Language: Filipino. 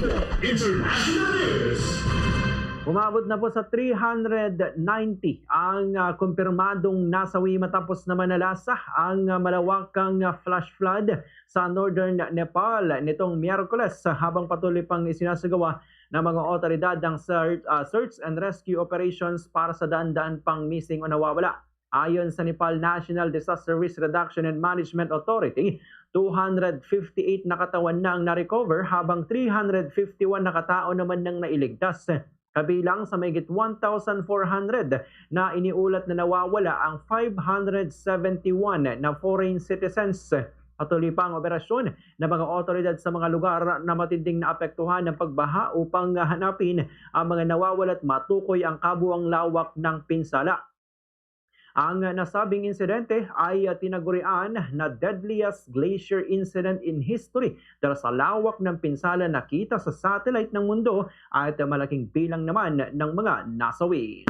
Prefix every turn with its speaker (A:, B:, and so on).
A: International News.
B: Umabot na po sa 390 ang kumpirmadong nasawi matapos na manalasa ang malawakang flash flood sa northern Nepal nitong Miyerkules habang patuloy pang isinasagawa ng mga otoridad ang search and rescue operations para sa daan-daan pang missing o nawawala. Ayon sa Nepal National Disaster Risk Reduction and Management Authority, 258 na katawan na ang na-recover habang 351 na katao naman nang nailigtas. Kabilang sa mahigit 1,400 na iniulat na nawawala ang 571 na foreign citizens. Patuloy pa ang operasyon ng mga otoridad sa mga lugar na matinding naapektuhan ng pagbaha upang hanapin ang mga nawawala at matukoy ang kabuuang lawak ng pinsala. Ang nasabing insidente ay tinagurian na deadliest glacier incident in history dahil sa lawak ng pinsala nakita sa satellite ng mundo at malaking bilang naman ng mga nasawi.